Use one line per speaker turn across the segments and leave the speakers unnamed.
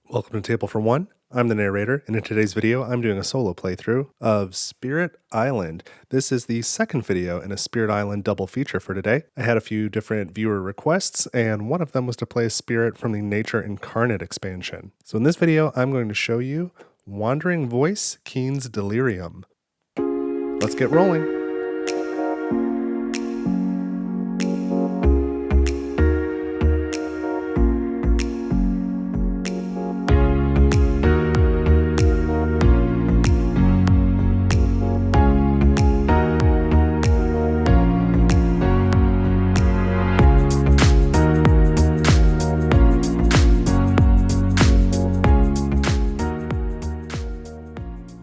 Welcome to Table for One. I'm the narrator, and in today's video, I'm doing a solo playthrough of Spirit Island. This is the second video in a Spirit Island double feature for today. I had a few different viewer requests, and one of them was to play a spirit from the Nature Incarnate expansion. So in this video, I'm going to show you Wandering Voice Keens Delirium. Let's get rolling.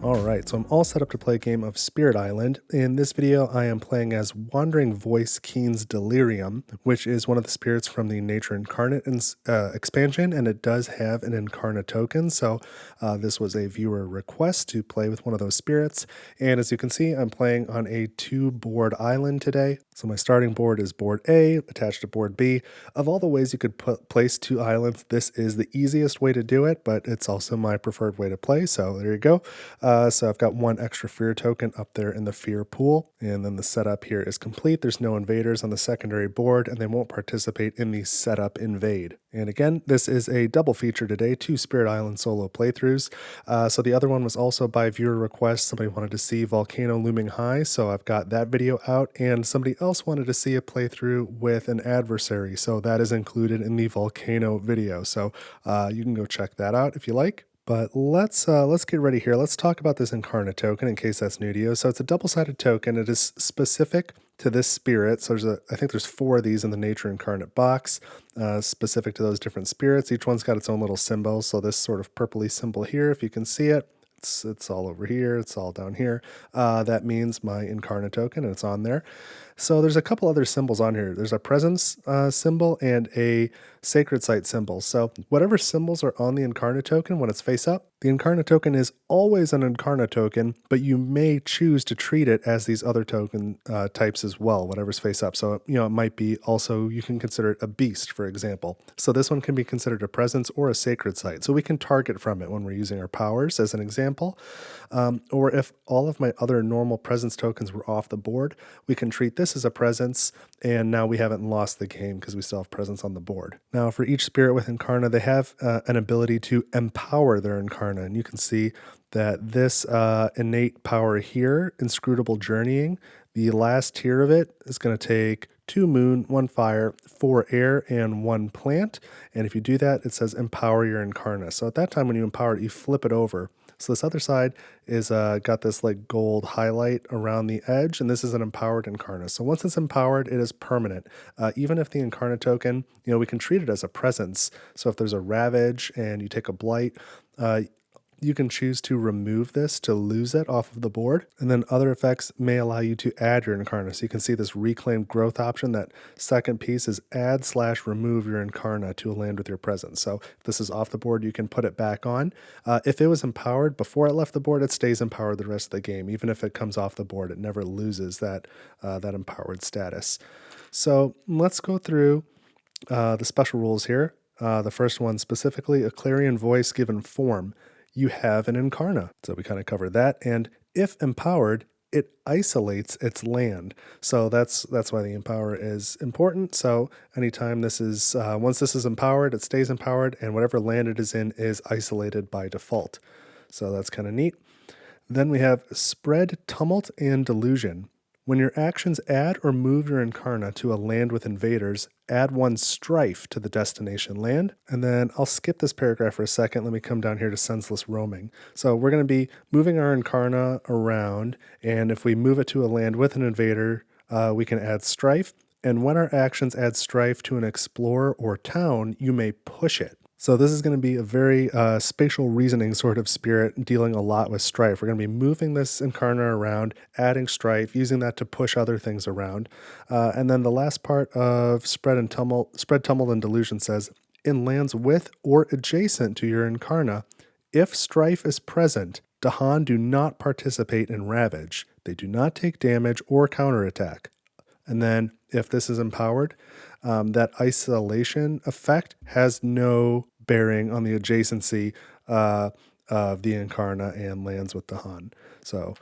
Alright, so I'm all set up to play a game of Spirit Island. In this video, I am playing as Wandering Voice Keens Delirium, which is one of the spirits from the Nature Incarnate expansion, and it does have an Incarna token, so this was a viewer request to play with one of those spirits. And as you can see, I'm playing on a 2-board island today. So my starting board is board A, attached to board B. Of all the ways you could place 2 islands, this is the easiest way to do it, but it's also my preferred way to play, so there you go. So I've got 1 extra fear token up there in the fear pool, and then the setup here is complete. There's no invaders on the secondary board, and they won't participate in the setup invade. And again, this is a double feature today, 2 Spirit Island solo playthroughs. So the other one was also by viewer request. Somebody wanted to see Volcano Looming High, so I've got that video out, and somebody else wanted to see a playthrough with an adversary, so that is included in the Volcano video. So you can go check that out if you like. But let's get ready here. Let's talk about this Incarna token in case that's new to you. So it's a double-sided token. It is specific to this spirit. So I think there's 4 of these in the Nature Incarnate box, specific to those different spirits. Each one's got its own little symbol. So this sort of purpley symbol here, if you can see it, it's all over here. It's all down here. That means my Incarna token, and it's on there. So there's a couple other symbols on here. There's a presence symbol and a sacred site symbol. So whatever symbols are on the Incarna token when it's face up, the Incarna token is always an Incarna token, but you may choose to treat it as these other token types as well, whatever's face up. So, it might be also, you can consider it a beast, for example. So this one can be considered a presence or a sacred site. So we can target from it when we're using our powers as an example. Or if all of my other normal presence tokens were off the board, we can treat this as a presence, and now we haven't lost the game because we still have presence on the board. Now, for each spirit with Incarna, they have an ability to empower their Incarna, and you can see that this innate power here, Inscrutable Journeying, the last tier of it is going to take 2 moon, 1 fire, 4 air, and 1 plant. And if you do that, it says empower your Incarna. So at that time, when you empower it, you flip it over. So this other side is got this like gold highlight around the edge, and this is an empowered Incarna. So once it's empowered, it is permanent. Even if the Incarna token, we can treat it as a presence. So if there's a Ravage and you take a Blight, you can choose to remove this to lose it off of the board, and then other effects may allow you to add your Incarna. So you can see this reclaimed growth option. That second piece is add/remove your Incarna to a land with your presence. So if this is off the board, you can put it back on. If it was empowered before it left the board, it stays empowered the rest of the game. Even if it comes off the board, it never loses that empowered status. So let's go through the special rules here. The first one specifically, a clarion voice given form. You have an Incarna. So we kind of covered that. And if empowered, it isolates its land. So that's why the empower is important. So anytime this is, once this is empowered, it stays empowered, and whatever land it is in is isolated by default. So that's kind of neat. Then we have Spread Tumult and Delusion. When your actions add or move your Incarna to a land with invaders, add 1 strife to the destination land. And then I'll skip this paragraph for a second. Let me come down here to senseless roaming. So we're going to be moving our Incarna around, and if we move it to a land with an invader, we can add strife. And when our actions add strife to an explorer or town, you may push it. So this is going to be a very spatial reasoning sort of spirit, dealing a lot with strife. We're going to be moving this Incarna around, adding strife, using that to push other things around. And then the last part of Spread Tumult and Delusion says, in lands with or adjacent to your Incarna, if strife is present, Dahan do not participate in Ravage. They do not take damage or counterattack. And then if this is empowered, that isolation effect has no bearing on the adjacency of the Incarna and lands with the Han. So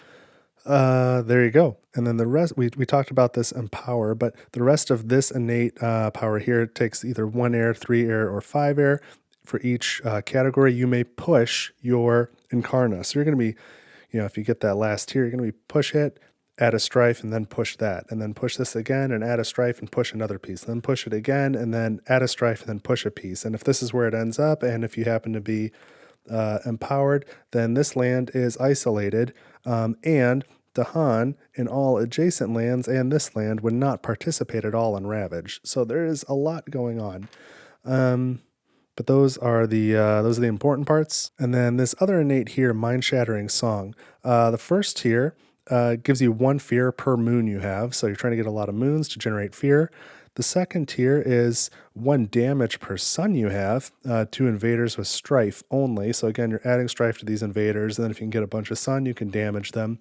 there you go. And then the rest, we talked about this empower, but the rest of this innate power here takes either 1 air, 3 air, or 5 air. For each category, you may push your Incarna. So you're going to be, if you get that last tier, you're going to be push it, add a strife, and then push that, and then push this again, and add a strife, and push another piece, then push it again, and then add a strife, and then push a piece. And if this is where it ends up, and if you happen to be empowered, then this land is isolated, and the Han in all adjacent lands and this land would not participate at all in Ravage. So there is a lot going on. But those are the important parts. And then this other innate here, Mind-Shattering Song. The first tier gives you 1 fear per moon you have, so you're trying to get a lot of moons to generate fear. The second tier is 1 damage per sun you have to invaders with strife only. So again, you're adding strife to these invaders, and then if you can get a bunch of sun, you can damage them.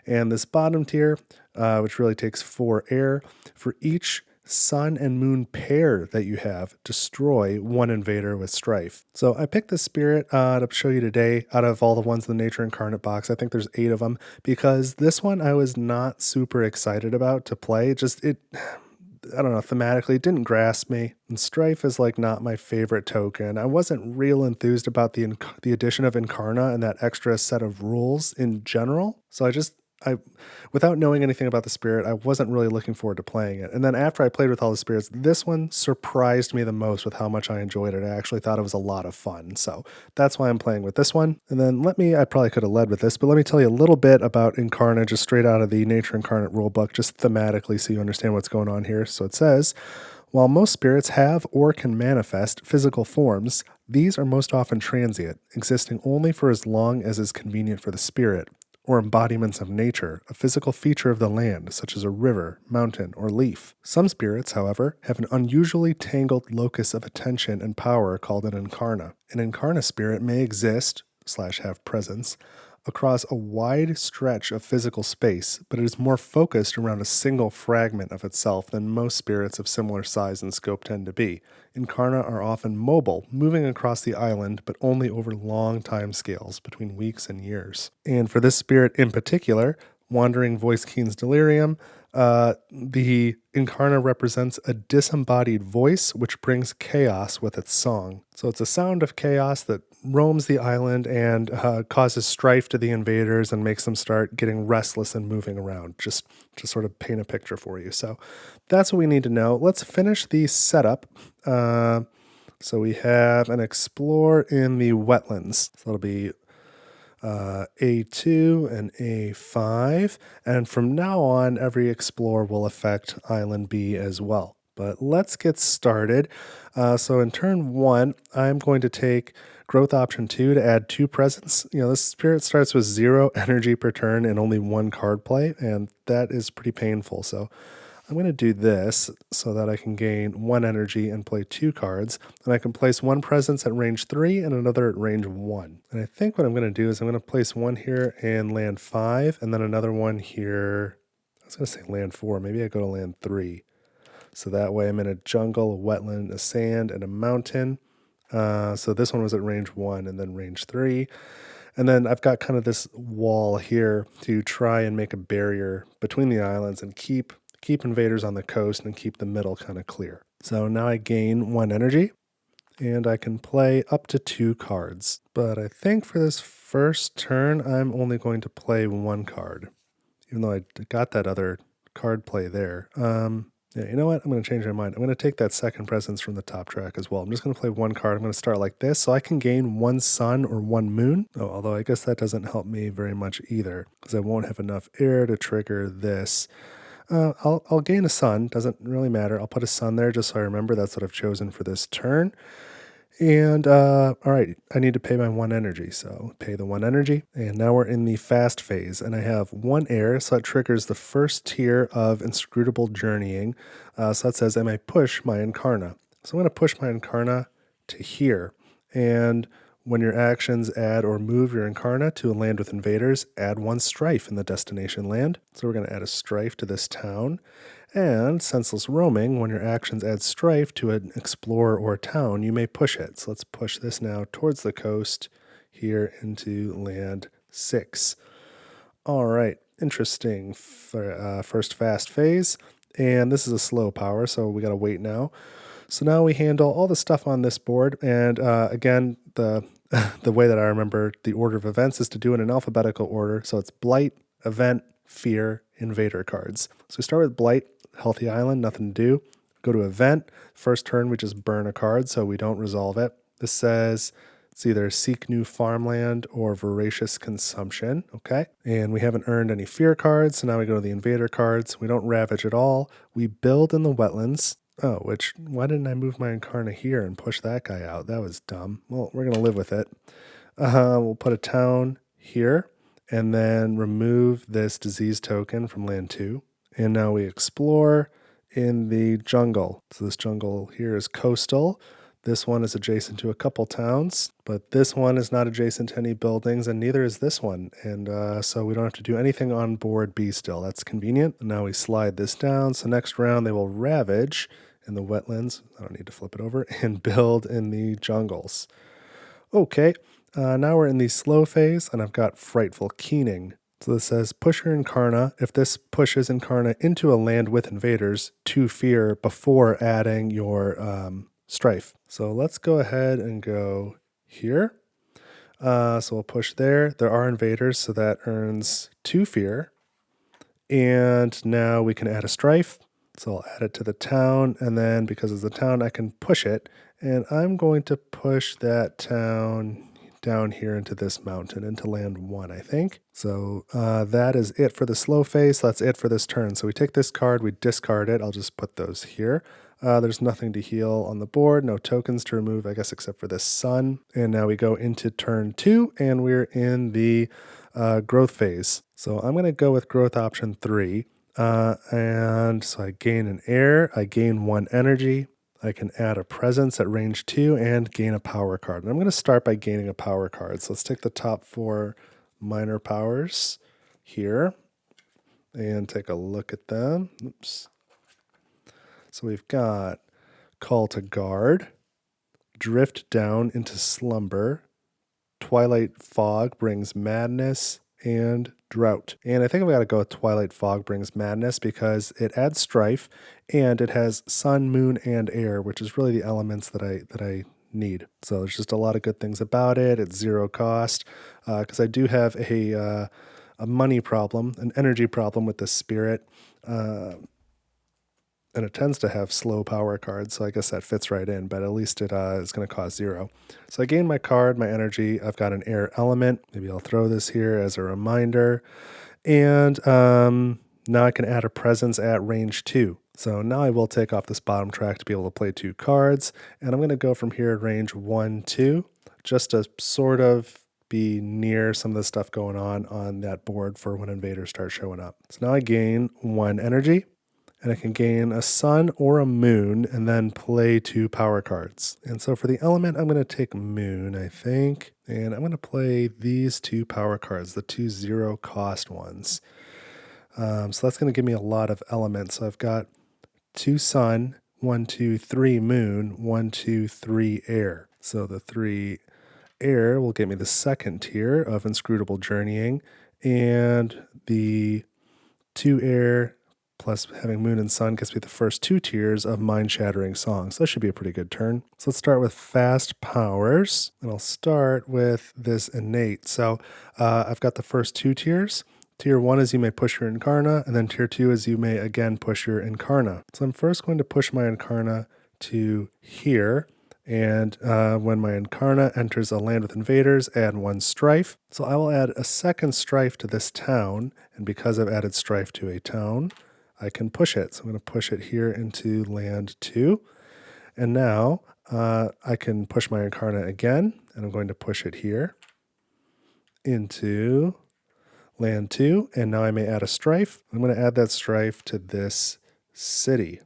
And this bottom tier, which really takes 4 air, for each sun and moon pair that you have, destroy 1 invader with strife. So I picked this spirit to show you today out of all the ones in the Nature Incarnate box. I think there's 8 of them, because this one I was not super excited about to play. I don't know, thematically, it didn't grasp me. And strife is like not my favorite token. I wasn't real enthused about the addition of Incarna and that extra set of rules in general. So without knowing anything about the spirit, I wasn't really looking forward to playing it. And then after I played with all the spirits, this one surprised me the most with how much I enjoyed it. I actually thought it was a lot of fun. So that's why I'm playing with this one. And then I probably could have led with this, but let me tell you a little bit about Incarna just straight out of the Nature Incarnate rulebook, just thematically so you understand what's going on here. So it says, while most spirits have or can manifest physical forms, these are most often transient, existing only for as long as is convenient for the spirit, or embodiments of nature, a physical feature of the land, such as a river, mountain, or leaf. Some spirits, however, have an unusually tangled locus of attention and power called an Incarna. An Incarna spirit may exist, / have presence, across a wide stretch of physical space, but it is more focused around a single fragment of itself than most spirits of similar size and scope tend to be. Incarna are often mobile, moving across the island, but only over long time scales, between weeks and years. And for this spirit in particular, Wandering Voice Keens Delirium, the Incarna represents a disembodied voice which brings chaos with its song. So it's a sound of chaos that roams the island and causes strife to the invaders and makes them start getting restless and moving around, just to sort of paint a picture for you. So that's what we need to know. Let's finish the setup. So we have an explore in the wetlands. So it'll be A2 and A5, and from now on every explore will affect Island B as well. But let's get started. So in turn 1, I'm going to take growth option 2 to add 2 presence. This spirit starts with 0 energy per turn and only 1 card play, and that is pretty painful. So I'm going to do this so that I can gain 1 energy and play 2 cards, and I can place 1 presence at range 3 and another at range 1. And I think what I'm going to do is I'm going to place 1 here in land 5, and then another one here. I was going to say land 4. Maybe I go to land 3. So that way I'm in a jungle, a wetland, a sand, and a mountain. So this one was at range 1 and then range 3. And then I've got kind of this wall here to try and make a barrier between the islands and keep invaders on the coast and keep the middle kind of clear. So now I gain 1 energy, and I can play up to 2 cards. But I think for this first turn, I'm only going to play 1 card, even though I got that other card play there. Yeah, you know what? I'm going to change my mind. I'm going to take that second presence from the top track as well. I'm just going to play 1 card. I'm going to start like this, so I can gain 1 sun or 1 moon. Oh, although I guess that doesn't help me very much either, because I won't have enough air to trigger this. I'll gain a sun. Doesn't really matter. I'll put a sun there just so I remember that's what I've chosen for this turn. And, all right, I need to pay my 1 energy, so pay the 1 energy. And now we're in the fast phase, and I have 1 air, so that triggers the first tier of Inscrutable Journeying. So that says I may push my Incarna. So I'm going to push my Incarna to here. And when your actions add or move your Incarna to a land with invaders, add 1 strife in the destination land. So we're going to add a strife to this town. And senseless roaming, when your actions add strife to an explorer or town, you may push it. So let's push this now towards the coast here into land 6. All right, interesting. First fast phase, and this is a slow power, so we got to wait now. So now we handle all the stuff on this board, and again, the the way that I remember the order of events is to do it in alphabetical order. So it's Blight, Event, Fear, Invader cards. So we start with Blight, Healthy Island, nothing to do. Go to Event. First turn, we just burn a card, so we don't resolve it. This says it's either Seek New Farmland or Voracious Consumption, okay? And we haven't earned any Fear cards, so now we go to the Invader cards. We don't Ravage at all. We build in the Wetlands. Oh, why didn't I move my Incarna here and push that guy out? That was dumb. Well, we're going to live with it. We'll put a town here and then remove this disease token from land 2. And now we explore in the jungle. So this jungle here is coastal. This one is adjacent to a couple towns, but this one is not adjacent to any buildings, and neither is this one. And so we don't have to do anything on board B still. That's convenient. And now we slide this down. So next round they will ravage in the wetlands. I don't need to flip it over, and build in the jungles. Okay, now we're in the slow phase, and I've got Frightful Keening. So this says, push your Incarna. If this pushes Incarna into a land with invaders, to fear before adding your strife. So let's go ahead and go here. So we'll push there. There are invaders, so that earns 2 fear. And now we can add a strife. So I'll add it to the town, and then because it's the town, I can push it. And I'm going to push that town down here into this mountain, into land 1, I think. So that is it for the slow phase. So that's it for this turn. So we take this card, we discard it. I'll just put those here. There's nothing to heal on the board, no tokens to remove, I guess, except for this sun. And now we go into turn 2, and we're in the growth phase. So I'm going to go with growth option 3. And so I gain an air, I gain 1 energy, I can add a presence at range 2 and gain a power card. And I'm going to start by gaining a power card. So let's take the top 4 minor powers here and take a look at them. Oops. So we've got Call to Guard, Drift Down into Slumber, Twilight Fog brings Madness, and Drought. And I think I've got to go with Twilight Fog brings Madness because it adds strife and it has sun, moon, and air, which is really the elements that I need. So there's just a lot of good things about it. It's 0 cost because I do have a money problem, an energy problem with the spirit. And it tends to have slow power cards, so I guess that fits right in, but at least it is going to cost 0. So I gain my card, my energy. I've got an air element. Maybe I'll throw this here as a reminder. And now I can add a presence at range 2. So now I will take off this bottom track to be able to play 2 cards. And I'm going to go from here at range 1, 2, just to sort of be near some of the stuff going on that board for when invaders start showing up. So now I gain 1 energy. And I can gain a sun or a moon and then play 2 power cards. And so for the element, I'm going to take moon, I think. And I'm going to play these 2 power cards, the 2 0 cost ones. So that's going to give me a lot of elements. So I've got 2 sun, 1, 2, 3 moon, 1, 2, 3 air. So the 3 air will get me the second tier of Inscrutable Journeying. And the 2 air plus having moon and sun gets me the first 2 tiers of mind-shattering songs. So that should be a pretty good turn. So let's start with fast powers, and I'll start with this innate. So I've got the first 2 tiers. Tier 1 is you may push your Incarna, and then tier 2 is you may again push your Incarna. So I'm first going to push my Incarna to here, and when my Incarna enters a land with invaders, add 1 strife. So I will add a second strife to this town, and because I've added strife to a town, I can push it. So I'm going to push it here into land 2. And now I can push my Incarna again, and I'm going to push it here into land 2. And now I may add a strife. I'm going to add that strife to this city.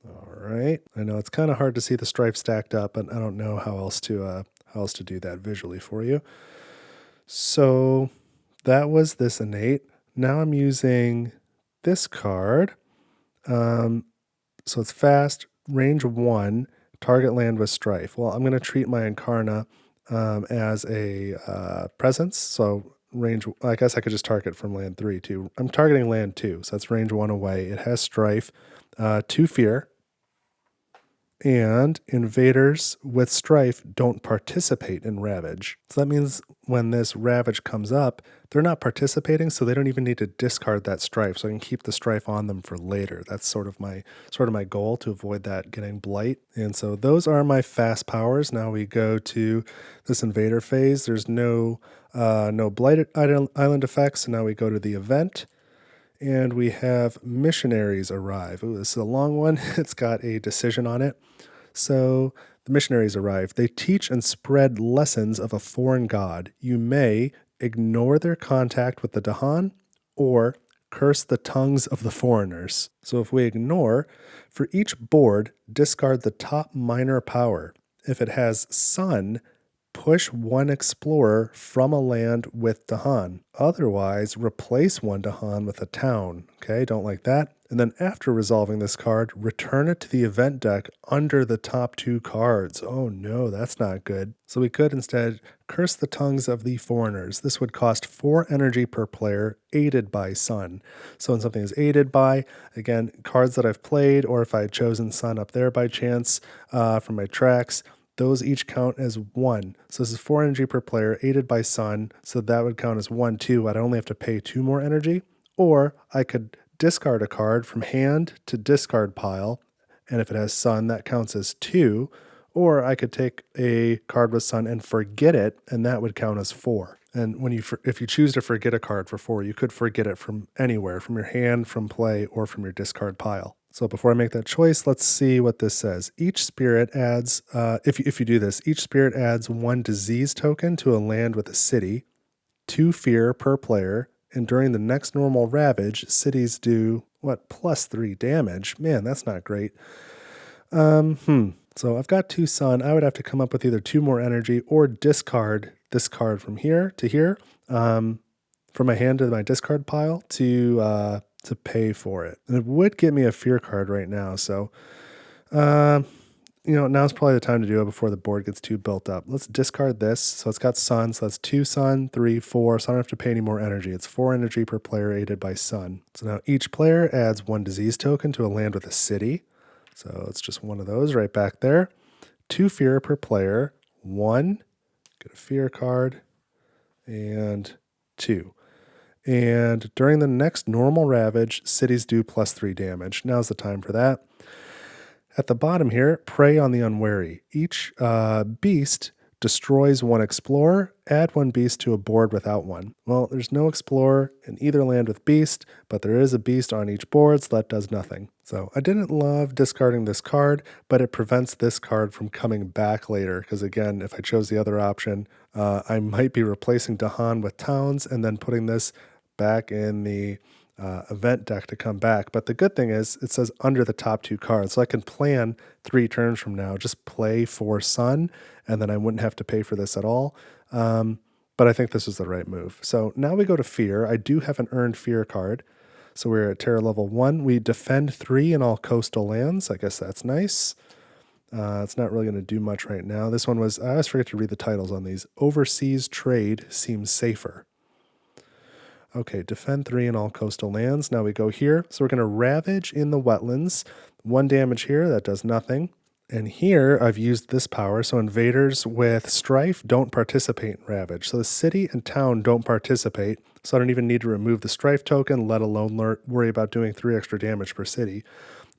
All right. I know it's kind of hard to see the strife stacked up, and I don't know how else to do that visually for you. So that was this innate. Now I'm using this card. So it's fast, range 1, target land with strife. Well, I'm going to treat my Incarna as a presence. So range, I guess I could just target from land 3 too. I'm targeting land 2, so that's range 1 away. It has strife, 2 fear, and invaders with strife don't participate in ravage. So that means when this ravage comes up, they're not participating, so they don't even need to discard that strife. So I can keep the strife on them for later. That's sort of my goal, to avoid that getting blight. And so those are my fast powers. Now we go to this invader phase. There's no blighted island effects. So now we go to the event. And we have missionaries arrive. Ooh, this is a long one. It's got a decision on it. So the missionaries arrive. They teach and spread lessons of a foreign god. You may ignore their contact with the Dahan or curse the tongues of the foreigners. So if we ignore, for each board, discard the top minor power. If it has sun, push one explorer from a land with Dahan. Otherwise, replace one Dahan with a town. Okay, don't like that. And then after resolving this card, return it to the event deck under the top 2 cards. Oh no, that's not good. So we could instead curse the tongues of the foreigners. This would cost 4 energy per player, aided by Sun. So when something is aided by, again, cards that I've played, or if I had chosen Sun up there by chance from my tracks, those each count as 1. So this is 4 energy per player, aided by Sun, so that would count as 1 too. I'd only have to pay 2 more energy. Or I could discard a card from hand to discard pile, and if it has Sun, that counts as 2. Or I could take a card with Sun and forget it, and that would count as 4. And if you choose to forget a card for 4, you could forget it from anywhere, from your hand, from play, or from your discard pile. So before I make that choice, let's see what this says. Each spirit adds, if you do this, each spirit adds 1 disease token to a land with a city, 2 fear per player, and during the next normal ravage, cities do, plus 3 damage? Man, that's not great. So I've got 2 sun. I would have to come up with either 2 more energy or discard this card from here to here, from my hand to my discard pile to pay for it. And it would give me a fear card right now. So, now's probably the time to do it before the board gets too built up. Let's discard this. So it's got sun. So that's 2 sun, 3, 4. So I don't have to pay any more energy. It's 4 energy per player aided by sun. So now each player adds 1 disease token to a land with a city. So it's just 1 of those right back there. 2 fear per player. 1. Get a fear card. And 2. And during the next normal ravage, cities do plus 3 damage. Now's the time for that. At the bottom here, prey on the unwary. Each beast destroys 1 explorer. Add 1 beast to a board without 1. Well, there's no explorer in either land with beast, but there is a beast on each board, so that does nothing. So I didn't love discarding this card, but it prevents this card from coming back later, because again, if I chose the other option, I might be replacing Dahan with towns and then putting this back in the event deck to come back. But the good thing is it says under the top 2 cards, so I can plan 3 turns from now, just play for sun, and then I wouldn't have to pay for this at all. But I think this is the right move. So now we go to fear. I do have an earned fear card. So we're at terror level 1. We defend 3 in all coastal lands. I guess that's nice. It's not really going to do much right now. This one was, I always forget to read the titles on these. Overseas trade seems safer. Okay, defend 3 in all coastal lands. Now we go here. So we're going to ravage in the wetlands. 1 damage here, that does nothing. And here I've used this power. So invaders with strife don't participate in ravage. So the city and town don't participate. So I don't even need to remove the strife token, let alone worry about doing 3 extra damage per city.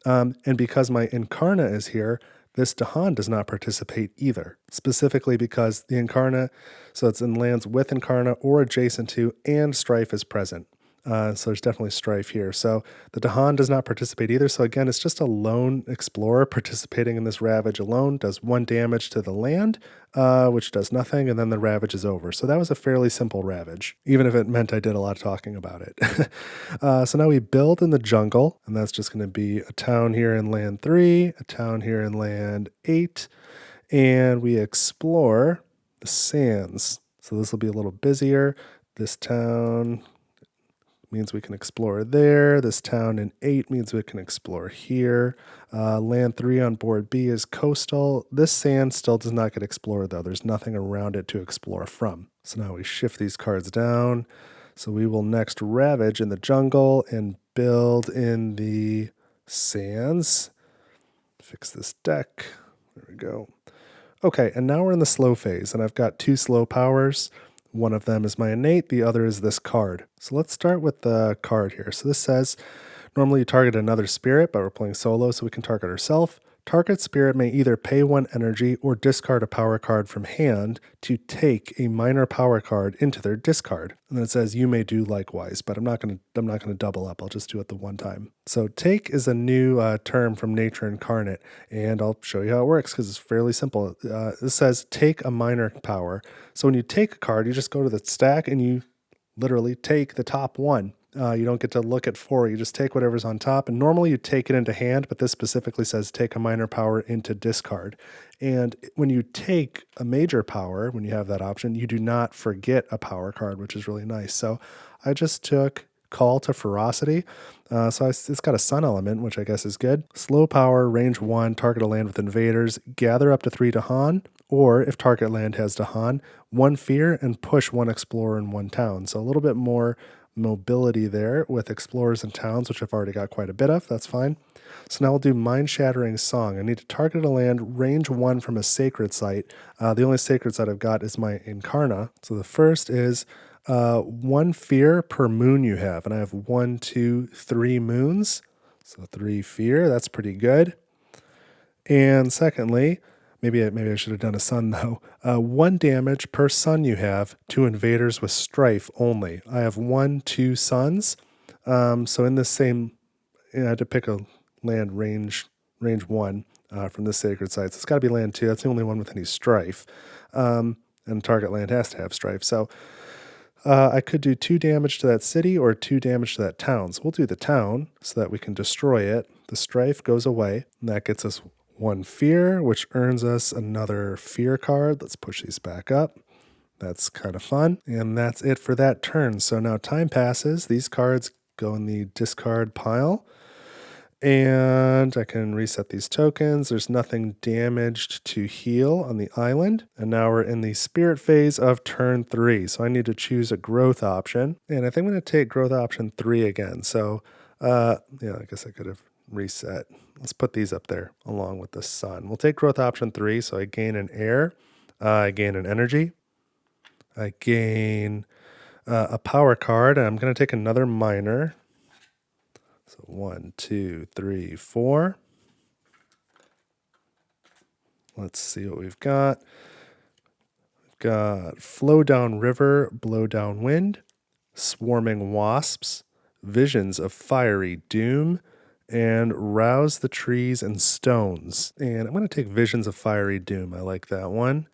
And because my Incarna is here, this Dahan does not participate either, specifically because the Incarna, so it's in lands with Incarna or adjacent to, and strife is present. So there's definitely strife here. So the Dahan does not participate either. So again, it's just a lone explorer participating in this ravage alone, does 1 damage to the land, which does nothing, and then the ravage is over. So that was a fairly simple ravage, even if it meant I did a lot of talking about it. So now we build in the jungle, and that's just going to be a town here in land 3, a town here in land 8, and we explore the sands. So this will be a little busier. This town means we can explore there. This town in 8 means we can explore here. Land 3 on board B is coastal. This sand still does not get explored, though. There's nothing around it to explore from. So now we shift these cards down. So we will next ravage in the jungle and build in the sands. Fix this deck. There we go. Okay, and now we're in the slow phase, and I've got 2 slow powers. One of them is my innate, the other is this card. So let's start with the card here. So this says, normally you target another spirit, but we're playing solo, so we can target ourselves. Target spirit may either pay 1 energy or discard a power card from hand to take a minor power card into their discard. And then it says you may do likewise, but I'm not gonna double up. I'll just do it the one time. So take is a new term from Nature Incarnate, and I'll show you how it works because it's fairly simple. This says take a minor power. So when you take a card, you just go to the stack and you literally take the top one. You don't get to look at 4. You just take whatever's on top. And normally you take it into hand, but this specifically says take a minor power into discard. And when you take a major power, when you have that option, you do not forget a power card, which is really nice. So I just took Call to Ferocity. It's got a sun element, which I guess is good. Slow power, range 1, target a land with invaders, gather up to 3 Dahan, or if target land has Dahan, 1 fear and push 1 explorer and 1 town. So a little bit more mobility there with explorers and towns, which I've already got quite a bit of. That's fine. So now we'll do Mind-Shattering Song. I need to target a land, range 1 from a sacred site. The only sacred site I've got is my Incarna. So the first is 1 fear per moon you have, and I have 1, 2, 3 moons. So 3 fear, that's pretty good. And secondly, maybe I should have done a sun though. 1 damage per sun you have to invaders with strife only. I have 1, 2 suns. So in this same, I had to pick a land range 1 from the sacred sites. It's got to be land 2. That's the only one with any strife. And target land has to have strife. So I could do 2 damage to that city or 2 damage to that town. So we'll do the town so that we can destroy it. The strife goes away, and that gets us 1 fear, which earns us another fear card. Let's push these back up. That's kind of fun. And that's it for that turn. So now time passes. These cards go in the discard pile. And I can reset these tokens. There's nothing damaged to heal on the island. And now we're in the spirit phase of turn 3. So I need to choose a growth option. And I think I'm going to take growth option 3 again. So, I guess I could have reset. Let's put these up there along with the sun. We'll take growth option 3. So I gain an air. I gain an energy. I gain a power card. And I'm going to take another minor. So 1, 2, 3, 4. Let's see what we've got. We've got Flow Down River, Blow Down Wind, Swarming Wasps, Visions of Fiery Doom, and Rouse the Trees and Stones. And I'm going to take Visions of Fiery Doom. I like that one.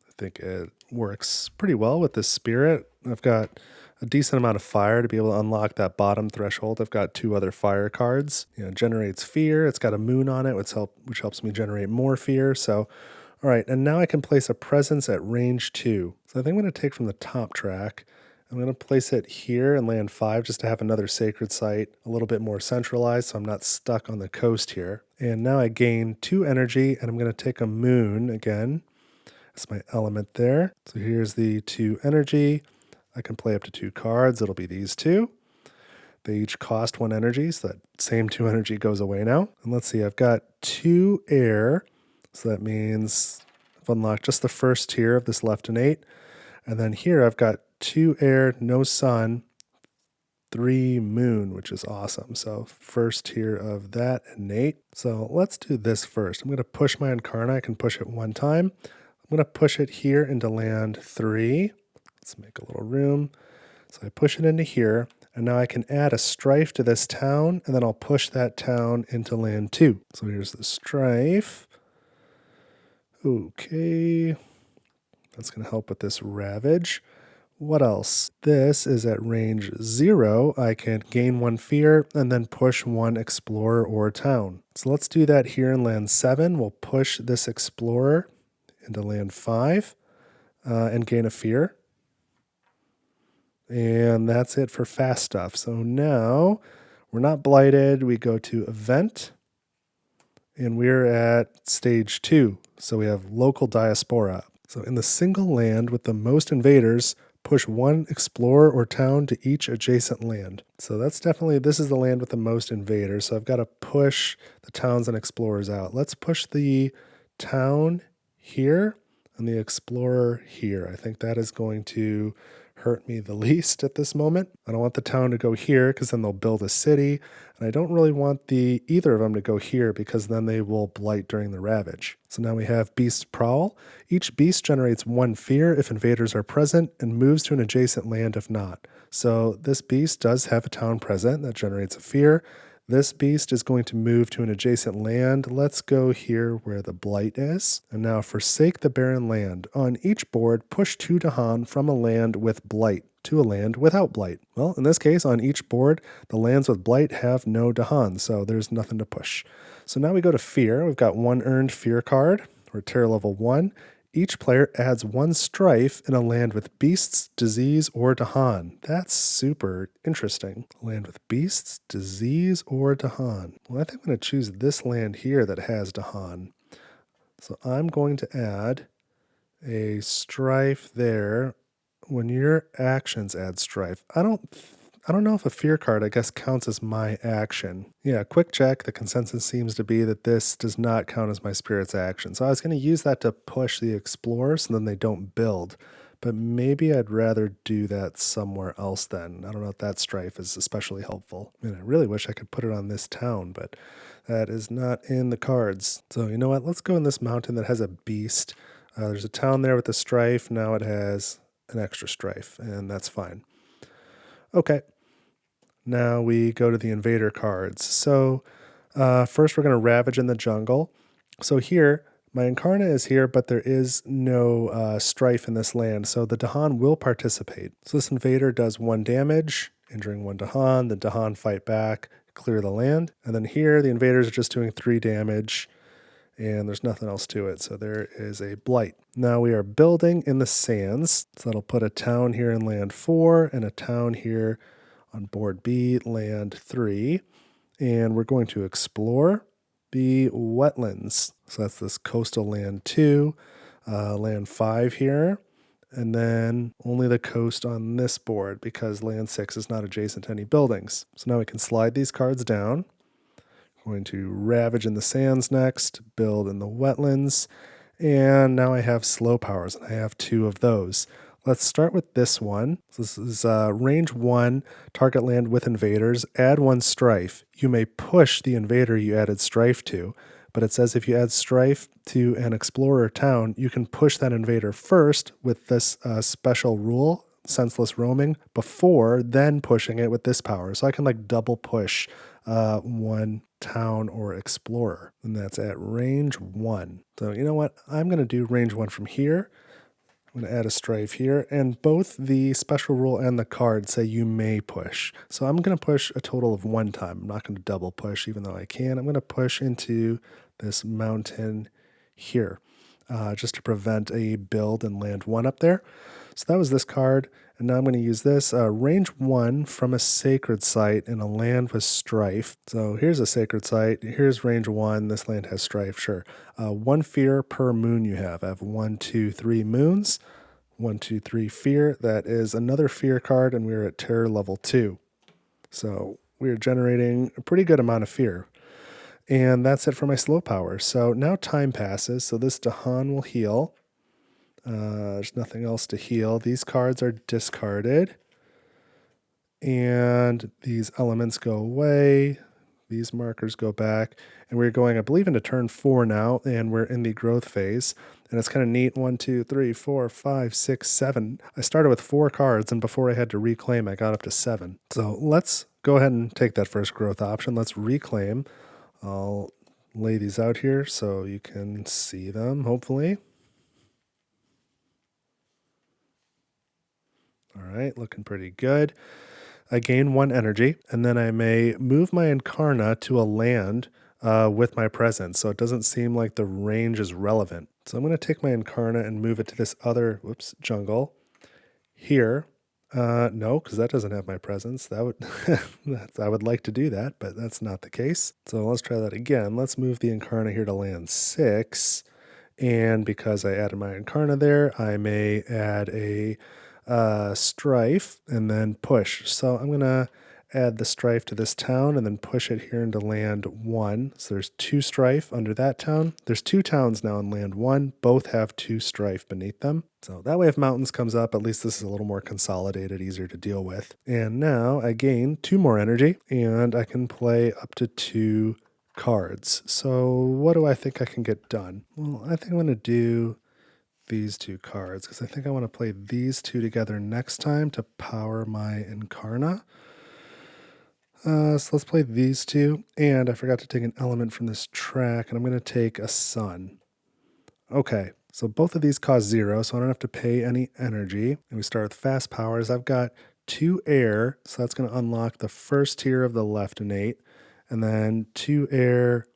I think it works pretty well with this spirit. I've got a decent amount of fire to be able to unlock that bottom threshold. I've got 2 other fire cards. Generates fear. It's got a moon on it, which helps me generate more fear. So, all right, and now I can place a presence at range 2. So I think I'm going to take from the top track. I'm going to place it here in land 5 just to have another sacred site a little bit more centralized so I'm not stuck on the coast here. And now I gain 2 energy, and I'm going to take a moon again. That's my element there. So here's the 2 energy. I can play up to 2 cards. It'll be these 2. They each cost 1 energy, so that same 2 energy goes away now. And let's see, I've got 2 air, so that means I've unlocked just the first tier of this left innate. And then here I've got 2 air, no sun, 3 moon, which is awesome. So first tier of that innate. So let's do this first. I'm going to push my Incarna. I can push it 1 time. I'm going to push it here into land 3. Let's make a little room. So I push it into here, and now I can add a strife to this town, and then I'll push that town into land 2. So here's the strife. Okay. That's going to help with this ravage. What else? This is at range 0. I can gain 1 fear and then push 1 explorer or town. So let's do that here in land 7. We'll push this explorer into land 5 and gain a fear. And that's it for fast stuff. So now we're not blighted. We go to event, and we're at stage 2. So we have local diaspora. So in the single land with the most invaders, push one explorer or town to each adjacent land. So that's definitely, this is the land with the most invaders. So I've got to push the towns and explorers out. Let's push the town here and the explorer here. I think that is going to hurt me the least at this moment. I don't want the town to go here because then they'll build a city. And I don't really want either of them to go here because then they will blight during the ravage. So now we have Beast Prowl. Each beast generates 1 fear if invaders are present and moves to an adjacent land if not. So this beast does have a town present that generates a fear. This beast is going to move to an adjacent land. Let's go here where the blight is. And now forsake the barren land. On each board, push 2 Dahan from a land with blight to a land without blight. Well, in this case, on each board, the lands with blight have no Dahan, so there's nothing to push. So now we go to fear. We've got 1 earned fear card. We're terror level 1. Each player adds 1 strife in a land with beasts, disease, or Dahan. That's super interesting. Land with beasts, disease, or Dahan. Well, I think I'm going to choose this land here that has Dahan. So I'm going to add a strife there. When your actions add strife, I don't know if a fear card, I guess, counts as my action. Yeah, quick check. The consensus seems to be that this does not count as my spirit's action. So I was going to use that to push the explorers so then they don't build. But maybe I'd rather do that somewhere else then. I don't know if that strife is especially helpful. I mean, I really wish I could put it on this town, but that is not in the cards. So you know what? Let's go in this mountain that has a beast. There's a town there with a strife. Now it has an extra strife, and that's fine. Okay. Now we go to the invader cards. So first we're going to ravage in the jungle. So here, my Incarna is here, but there is no strife in this land, so the Dahan will participate. So this invader does 1 damage, injuring 1 Dahan. The Dahan fight back, clear the land. And then here, the invaders are just doing 3 damage, and there's nothing else to it, so there is a blight. Now we are building in the sands, so that'll put a town here in land 4 and a town here on board B, land 3, and we're going to explore the wetlands. So that's this coastal land 2, land 5 here, and then only the coast on this board because land 6 is not adjacent to any buildings. So now we can slide these cards down. Going to ravage in the sands next, build in the wetlands, and now I have slow powers, and I have 2 of those. Let's start with this one. So this is range 1, target land with invaders, add 1 strife. You may push the invader you added strife to, but it says if you add strife to an explorer town, you can push that invader first with this special rule, senseless roaming, before then pushing it with this power. So I can like double push 1 town or explorer, and that's at range 1. So you know what? I'm going to do range 1 from here. I'm going to add a strife here, and both the special rule and the card say you may push. So I'm going to push a total of 1 time. I'm not going to double push, even though I can. I'm going to push into this mountain here, just to prevent a build and land 1 up there. So that was this card, and now I'm going to use this range 1 from a sacred site in a land with strife. So here's a sacred site. Here's range 1. This land has strife, sure. 1 fear per moon you have. I have 1, 2, 3 moons. 1, 2, 3 fear. That is another fear card, and we're at terror level 2. So we're generating a pretty good amount of fear. And that's it for my slow power. So now time passes, so this Dahan will heal. There's nothing else to heal. These cards are discarded. And these elements go away. These markers go back. And we're going, I believe, into turn 4 now, and we're in the growth phase. And it's kind of neat. 1, 2, 3, 4, 5, 6, 7. I started with 4 cards, and before I had to reclaim, I got up to 7. So let's go ahead and take that first growth option. Let's reclaim. I'll lay these out here so you can see them, hopefully. All right, looking pretty good. I gain 1 energy, and then I may move my Incarna to a land with my presence, so it doesn't seem like the range is relevant. So I'm going to take my Incarna and move it to this other, jungle here. No, because that doesn't have my presence. That would I would like to do that, but that's not the case. So let's try that again. Let's move the Incarna here to land 6. And because I added my Incarna there, I may add a strife and then push. So I'm going to add the strife to this town and then push it here into land 1. So there's 2 strife under that town. There's 2 towns now in land 1. Both have 2 strife beneath them. So that way if mountains comes up, at least this is a little more consolidated, easier to deal with. And now I gain 2 more energy and I can play up to 2 cards. So what do I think I can get done? Well, I think I'm going to do these 2 cards because I think I want to play these 2 together next time to power my Incarna. So let's play these 2. And I forgot to take an element from this track, and I'm going to take a sun. Okay, so both of these cost 0, so I don't have to pay any energy. And we start with fast powers. I've got 2 air, so that's going to unlock the first tier of the left innate. And then 2 air,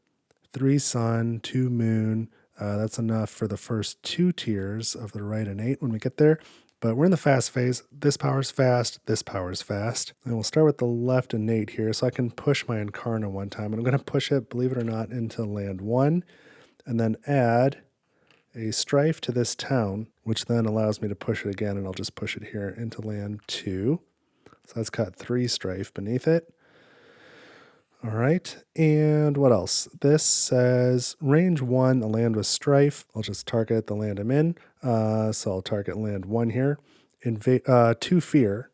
3 sun, 2 moon. That's enough for the first 2 tiers of the right innate when we get there. But we're in the fast phase. This power's fast, this power's fast. And we'll start with the left innate here, so I can push my Incarna one time. And I'm going to push it, believe it or not, into land 1, and then add a strife to this town, which then allows me to push it again, and I'll just push it here into land 2. So that's got 3 strife beneath it. All right, and what else? This says range 1, a land with strife. I'll just target the land I'm in. So I'll target land 1 here. 2 fear.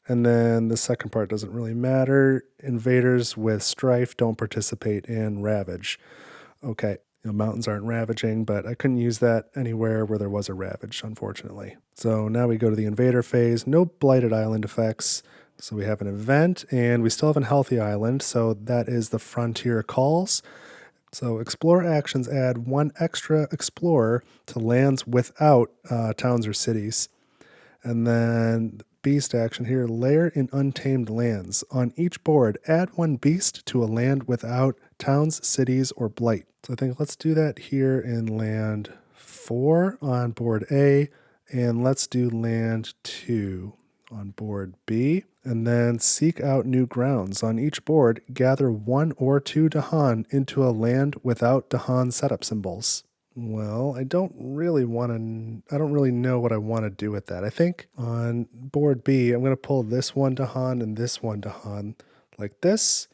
And then the second part doesn't really matter. Invaders with strife don't participate in ravage. Okay, mountains aren't ravaging, but I couldn't use that anywhere where there was a ravage, unfortunately. So now we go to the invader phase. No blighted island effects. So we have an event, and we still have a healthy island, so that is the Frontier Calls. So Explorer actions add 1 extra Explorer to lands without towns or cities. And then Beast action here, layer in untamed lands. On each board, add 1 beast to a land without towns, cities, or blight. So I think let's do that here in land 4 on board A, and let's do land 2 on board B. And then seek out new grounds. On each board, gather 1 or 2 Dahan into a land without Dahan setup symbols. Well, I don't really know what I want to do with that. I think on board B, I'm going to pull this 1 Dahan and this 1 Dahan like this,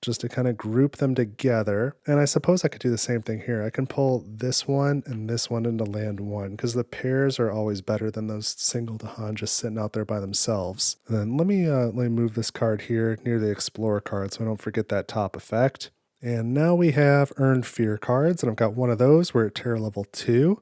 just to kind of group them together. And I suppose I could do the same thing here. I can pull this one and this one into land 1 because the pairs are always better than those single Dahan just sitting out there by themselves. And then let me move this card here near the Explorer card so I don't forget that top effect. And now we have Earned Fear cards, and I've got 1 of those. We're at Terror level 2.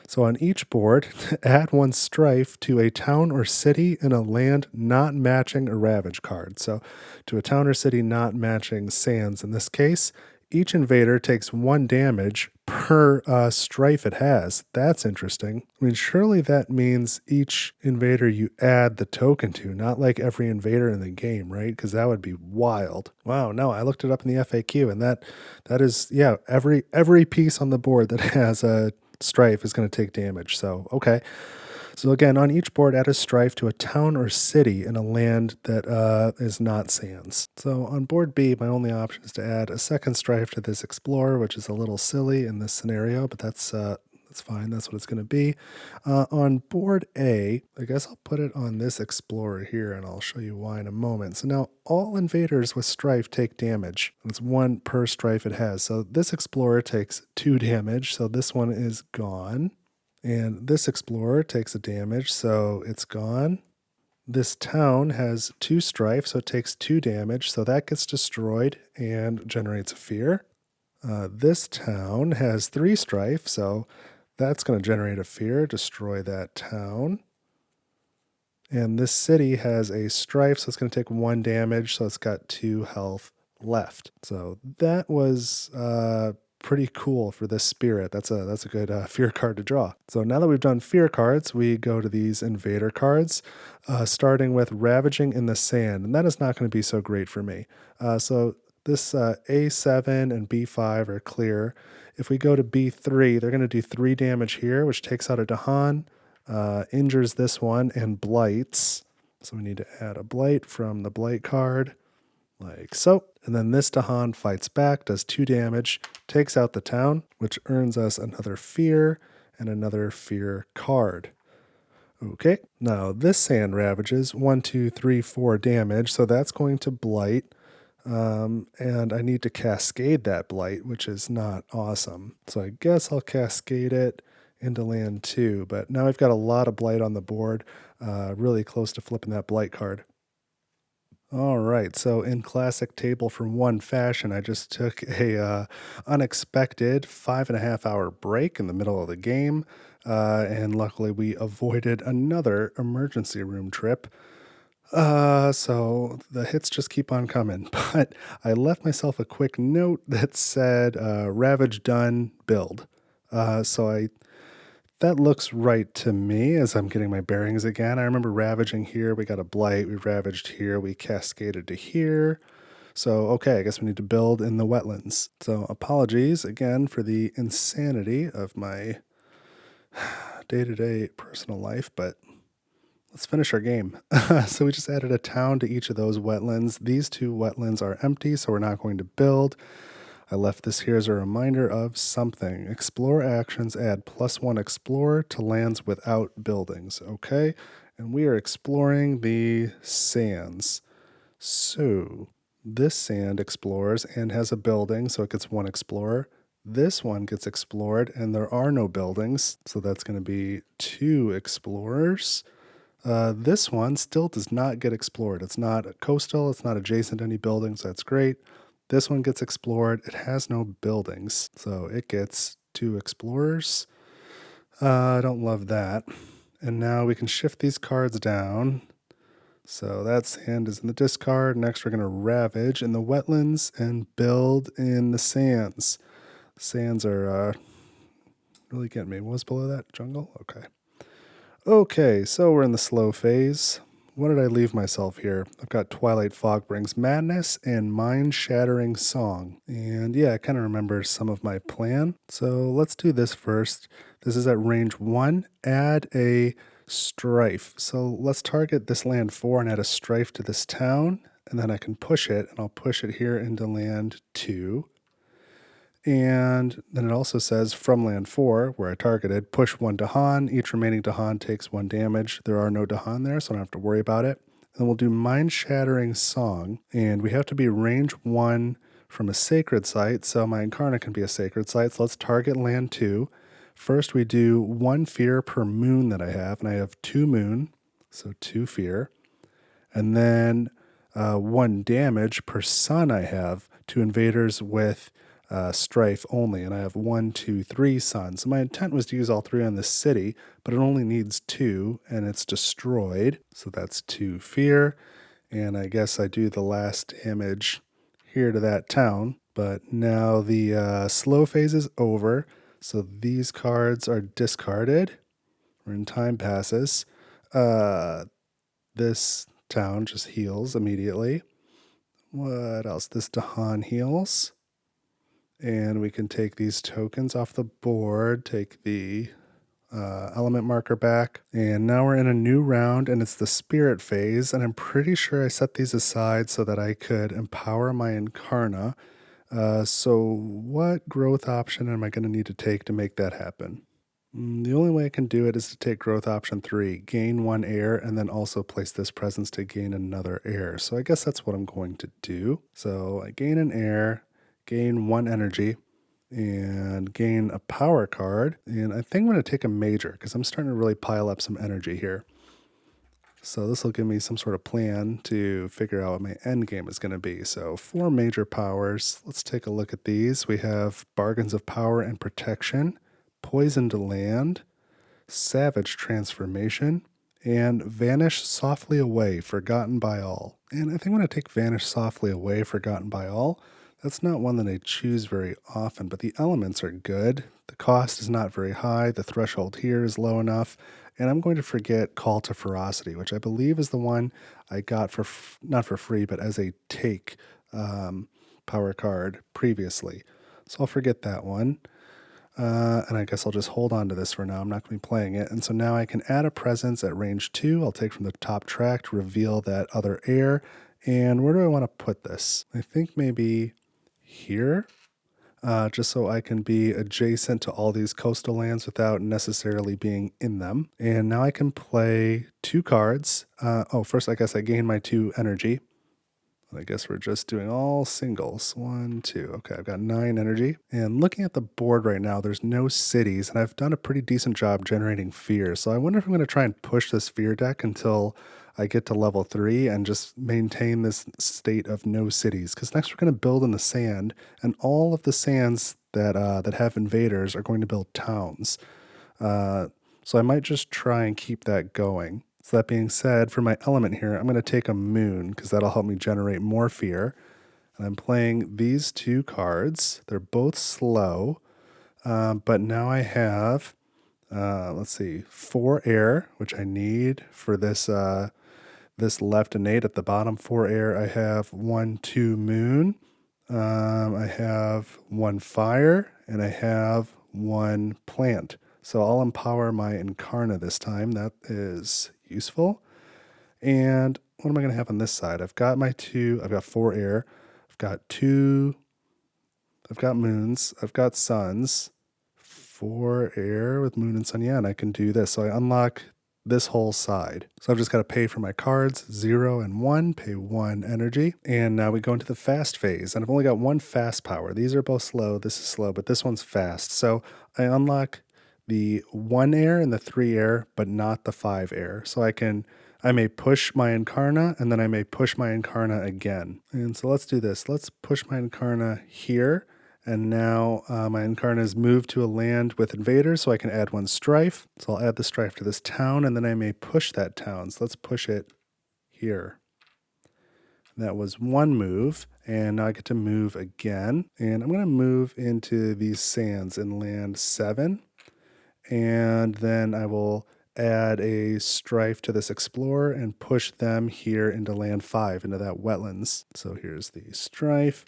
So on each board, add 1 strife to a town or city in a land not matching a ravage card. So to a town or city not matching sands in this case, each invader takes 1 damage per strife it has. That's interesting. I mean, surely that means each invader you add the token to, not like every invader in the game, right? Because that would be wild. Wow, no, I looked it up in the FAQ, and that is, yeah, every piece on the board that has a strife is going to take damage. So, okay. So again, on each board, add a strife to a town or city in a land that is not sands. So on board B, my only option is to add a second strife to this explorer, which is a little silly in this scenario, but that's fine. That's what it's going to be. On board A, I guess I'll put it on this explorer here, and I'll show you why in a moment. So now all invaders with strife take damage. It's 1 per strife it has. So this explorer takes 2 damage, so this one is gone. And this explorer takes a damage, so it's gone. This town has 2 strife, so it takes 2 damage, so that gets destroyed and generates a fear. This town has 3 strife, so that's going to generate a fear, destroy that town. And this city has a strife, so it's going to take 1 damage, so it's got 2 health left. So that was pretty cool for this spirit. That's a good fear card to draw. So now that we've done fear cards, we go to these invader cards, starting with Ravaging in the Sand, and that is not going to be so great for me. So this A7 and B5 are clear. If we go to B3, they're going to do 3 damage here, which takes out a Dahan. injures this one and blights. So we need to add a blight from the blight card, like so. And then this Dahan fights back, does 2 damage, takes out the town, which earns us another fear and another fear card. Okay, now this sand ravages 1, 2, 3, 4 damage, so that's going to blight. And I need to cascade that blight, which is not awesome. So I guess I'll cascade it into land 2, but now I've got a lot of blight on the board, really close to flipping that blight card. All right, so in classic table for 1 fashion, I just took a unexpected 5.5 hour break in the middle of the game, and luckily we avoided another emergency room trip. So the hits just keep on coming, but I left myself a quick note that said, Ravage done, build. That looks right to me as I'm getting my bearings again. I remember ravaging here, we got a blight, we ravaged here, we cascaded to here. So, okay, I guess we need to build in the wetlands. So apologies again for the insanity of my day-to-day personal life, but let's finish our game. So we just added a town to each of those wetlands. These 2 wetlands are empty, so we're not going to build. I left this here as a reminder of something. Explore actions add +1 explore to lands without buildings. Okay, and we are exploring the sands. So this sand explores and has a building, so it gets 1 explorer. This one gets explored and there are no buildings, so that's going to be 2 explorers. This one still does not get explored. It's not coastal, it's not adjacent to any buildings, that's great. This one gets explored, it has no buildings, so it gets 2 explorers. I don't love that. And now we can shift these cards down. So that sand is in the discard. Next we're going to ravage in the wetlands and build in the sands. Sands are really getting me. What was below that? Jungle? Okay. Okay, so we're in the slow phase. What did I leave myself here? I've got Twilight Fog Brings Madness and Mind Shattering Song. And yeah, I kind of remember some of my plan. So let's do this first. This is at range 1. Add a strife. So let's target this land 4 and add a strife to this town. And then I can push it, and I'll push it here into land 2. And then it also says from land 4, where I targeted, push 1 Dahan. Each remaining Dahan takes 1 damage. There are no Dahan there, so I don't have to worry about it. Then we'll do Mind Shattering Song, and we have to be range 1 from a sacred site, so my Incarna can be a sacred site. So let's target land 2. First, we do 1 fear per moon that I have, and I have 2 moon, so 2 fear. And then 1 damage per sun I have to invaders with strife only, and I have 1, 2, 3 suns. So my intent was to use all 3 on this city, but it only needs 2, and it's destroyed. So that's 2 fear, and I guess I do the last damage here to that town. But now the slow phase is over, so these cards are discarded when time passes. This town just heals immediately. What else? This Dahan heals. And we can take these tokens off the board, take the element marker back. And now we're in a new round, and it's the spirit phase. And I'm pretty sure I set these aside so that I could empower my Incarna. So what growth option am I going to need to take to make that happen? The only way I can do it is to take growth option 3, gain 1 air, and then also place this presence to gain another air. So I guess that's what I'm going to do. So I gain an air, gain 1 energy, and gain a power card. And I think I'm going to take a major because I'm starting to really pile up some energy here. So this will give me some sort of plan to figure out what my end game is going to be. So 4 major powers. Let's take a look at these. We have Bargains of Power and Protection, Poisoned Land, Savage Transformation, and Vanish Softly Away, Forgotten by All. And I think I'm going to take Vanish Softly Away, Forgotten by All. That's not one that I choose very often, but the elements are good. The cost is not very high. The threshold here is low enough. And I'm going to forget Call to Ferocity, which I believe is the one I got for, not for free, but as a take power card previously. So I'll forget that one. And I guess I'll just hold on to this for now. I'm not going to be playing it. And so now I can add a presence at range 2. I'll take from the top track to reveal that other air. And where do I want to put this? I think maybe here, just so I can be adjacent to all these coastal lands without necessarily being in them. And now I can play 2 cards. First I guess I gain my 2 energy. I guess we're just doing all singles. 1, 2. Okay, I've got 9 energy. And looking at the board right now, there's no cities, and I've done a pretty decent job generating fear. So I wonder if I'm going to try and push this fear deck until I get to level 3 and just maintain this state of no cities. Because next we're going to build in the sand, and all of the sands that have invaders are going to build towns. So I might just try and keep that going. So that being said, for my element here, I'm going to take a moon because that'll help me generate more fear. And I'm playing these 2 cards. They're both slow, but now I have, 4 air, which I need for this this left innate at the bottom. 4 air. I have 1, 2 moon. I have 1 fire, and I have 1 plant. So I'll empower my Incarna this time. That is useful. And what am I going to have on this side? I've got 4 air. I've got 2, I've got moons. I've got suns. 4 air with moon and sun. Yeah, and I can do this. So I unlock this whole side. So I've just got to pay for my cards, 0 and 1, pay 1 energy. And now we go into the fast phase. And I've only got 1 fast power. These are both slow. This is slow, but this one's fast. So I unlock the 1 air and the 3 air, but not the 5 air. So I may push my Incarna, and then I may push my Incarna again. And so let's do this. Let's push my Incarna here. And now my Incarna is moved to a land with invaders, so I can add 1 strife. So I'll add the strife to this town, and then I may push that town. So let's push it here. That was 1 move, and now I get to move again. And I'm going to move into these sands in land 7. And then I will add a strife to this explorer and push them here into land 5, into that wetlands. So here's the strife.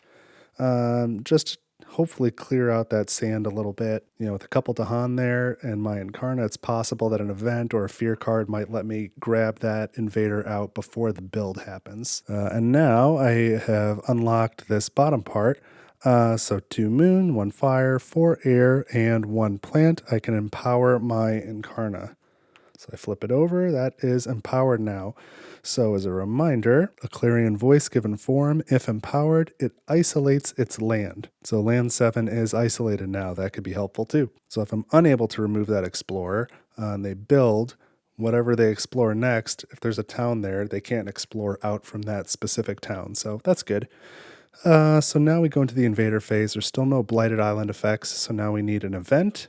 Just hopefully clear out that sand a little bit. With a couple Dahan there and my Incarna, it's possible that an event or a fear card might let me grab that invader out before the build happens. And now I have unlocked this bottom part. So 2 moon, 1 fire, 4 air, and 1 plant. I can empower my Incarna. So I flip it over. That is empowered now. So as a reminder, a clarion voice given form, if empowered, it isolates its land. So land 7 is isolated now. That could be helpful too. So if I'm unable to remove that explorer, and they build whatever they explore next, if there's a town there, they can't explore out from that specific town. So that's good. So now we go into the invader phase. There's still no blighted island effects, so now we need an event.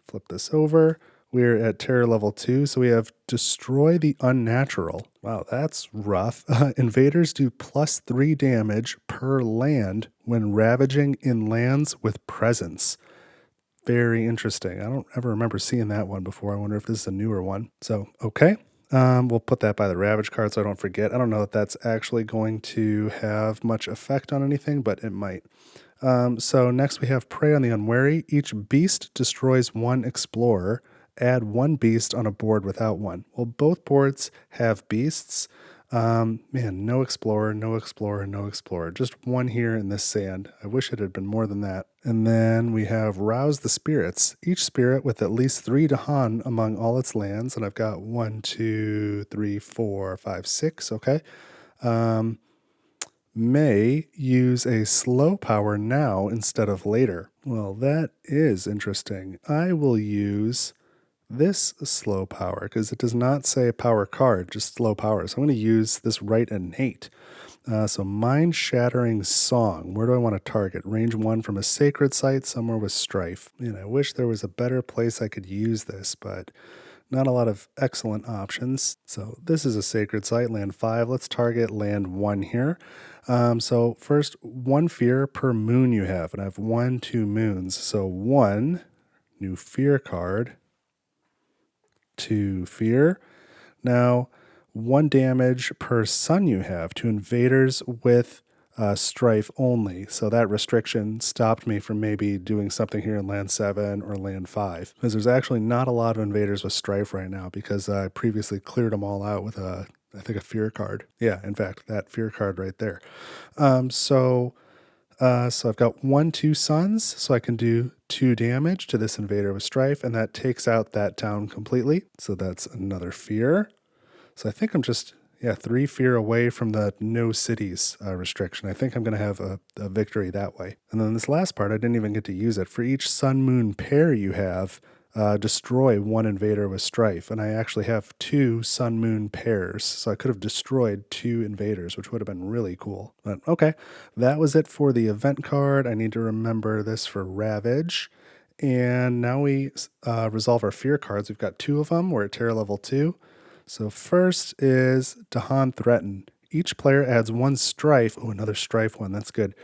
Flip this over. We're at terror level 2, so we have destroy the unnatural. Wow, that's rough. Invaders do +3 damage per land when ravaging in lands with presence. Very interesting. I don't ever remember seeing that one before. I wonder if this is a newer one. So, okay. We'll put that by the Ravage card so I don't forget. I don't know if that's actually going to have much effect on anything, but it might. So next we have Prey on the Unwary. Each beast destroys 1 explorer. Add 1 beast on a board without 1. Well, both boards have beasts. No explorer, no explorer, no explorer. Just 1 here in this sand. I wish it had been more than that. And then we have Rouse the Spirits. Each spirit with at least 3 Dahan among all its lands. And I've got 1, 2, 3, 4, 5, 6. Okay. May use a slow power now instead of later. Well, that is interesting. I will use this slow power because it does not say power card, just slow power. So I'm going to use this right innate. So Mind Shattering Song. Where do I want to target? Range 1 from a sacred site somewhere with strife. And I wish there was a better place I could use this, but not a lot of excellent options. So this is a sacred site, land 5. Let's target land 1 here. So first, 1 fear per moon you have, and I have 1, 2 moons. So 1 new fear card. 2 fear. Now, 1 damage per sun you have to invaders with strife only. So that restriction stopped me from maybe doing something here in land 7 or land 5. Because there's actually not a lot of invaders with strife right now because I previously cleared them all out with I think a fear card. Yeah, in fact, that fear card right there. So I've got 1/2 suns, so I can do 2 damage to this invader with strife, and that takes out that town completely. So that's another fear. So I think I'm just, 3 fear away from the no cities restriction. I think I'm going to have a victory that way. And then this last part, I didn't even get to use it. For each sun-moon pair you have, destroy 1 invader with strife. And I actually have 2 sun-moon pairs, so I could have destroyed 2 invaders, which would have been really cool. But okay, that was it for the event card. I need to remember this for Ravage. And now we resolve our fear cards. We've got 2 of them. We're at Terror level 2. So first is Dahan Threaten. Each player adds 1 strife, another strife one, that's good,